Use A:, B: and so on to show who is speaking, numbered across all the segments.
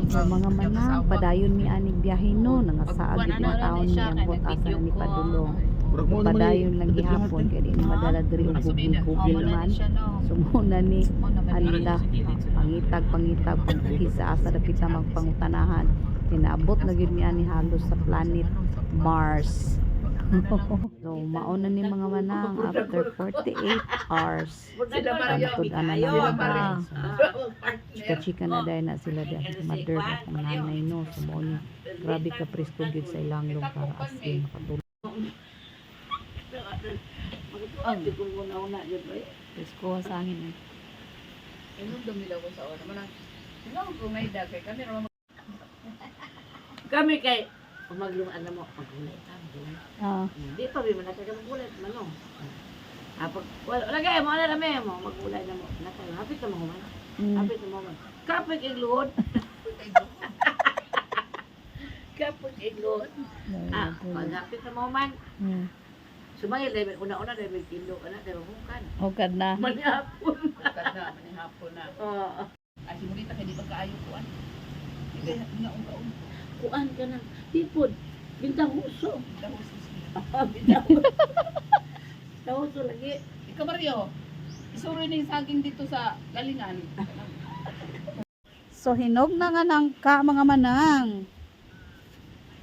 A: So, mga manang padayon ni anig biyahe no nangasaag gid mga taon niya ambot asa ni padulong. Padayon lang gihapon kay di madala diri og bugil man. Sumuna ni alila pangitag kung sa asa na kita magpangutanahan. Kinaabot na gyud ni ani halos sa planet Mars. So mauna ni mga manang after 48 hours antod ana na ba. Chika-chika na dahil na sila dahil mother na kung nanay no. So mo ni grabe ka presko gyud sa ilang lung para as in makatulog. Presko sa angin eh.
B: Inom dumi daw ko sa oras. Manang ilang ko may dagay kami kay kung maglumaan na mo magulay ta. Di pa rin man natin magulay manong. Wala kay mo na rame mo magulay na mo. Natay hapit na mo man. Hapit na mo man. Kapit igluhod. Kapit igluhod. Pagapit na mo man. Sumangil level una-una level kilo kana pero bukan.
A: Hugad na.
B: Manihapon na. Oo. Ay simulita kay di pagkaayo kuan. Di na ungaon. Kuan ka na. Tipod. Bintang huso. Huso lagi. Ikaw Mario. Isuro ni saging dito sa galingan.
A: So hinog na nga nangka mga manang.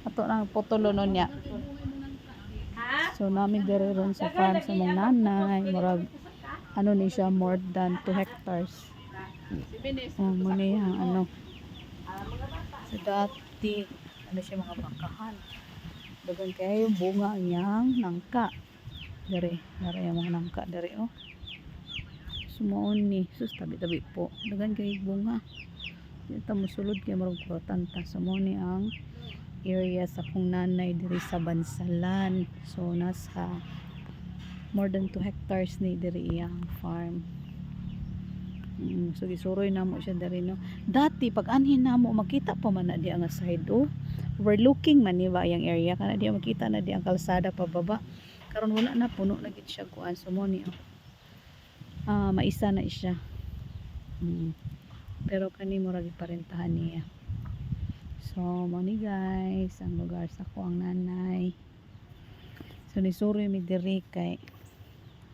A: Ato nang putulonon niya. So namin dire ron sa farm sa mong nanay, murag ano ni siya more than 2 hectares. Muna yung ano. So dati ano siya mga bangkahan. Dagan kayo yung bunga niyang nangka. Dire yung mga nangka dire oh. Sumuon ni sus tabi-tabi po. Dagan kayo bunga. Dito mo sulod kay murag protanta. Sumuon ni ang area sa kong nanay diri sa Bansalan. So nasa more than 2 hectares ni diri iyang farm. So gisuroy na mo siya diri no. Dati pag anhin na mo makita pa man na di ang side oh. Overlooking man ni ba yang area kana di makita na di ang kalsada pababa. Karon wala na puno na gid siya kuan so mo ni maisa na siya. Pero kani murag iparentahan niya. So, mo ni guys, ang lugar sa ko ang nanay. So, nisuri mi diri kay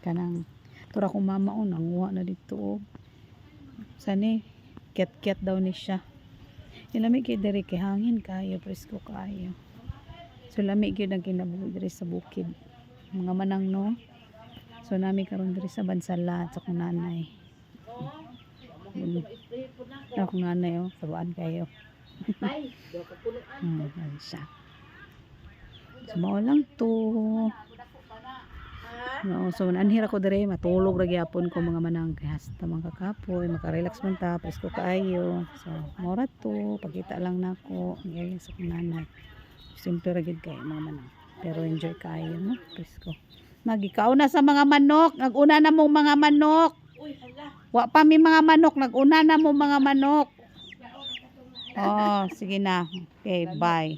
A: kanang tura kong mama o nanguha na dito. Sani, ket-ket daw ni siya. Ilami kay diri kay hangin kayo, presko kayo. So, lami gyud ang kinabuhi diri sa bukid. Mga manang no. So, nami karon diri sa Bansalan sa kong nanay. Akong nanay oh, sabaan kayo. Siya. Sumaw lang to. No, so nanhira ko dire matulog ra gyapon ko mga manang kay hasta mga kakapoy makarelax man ta presko kaayo. So mora to pakita lang nako ang area sa nanay. Simple ra gid kay mga manang. Pero enjoy kaayo no presko. Nagikaw na sa mga manok, naguna na mo mga manok. Wa pa mi mga manok, naguna na mo mga manok. Oh, sige na. Okay, bye.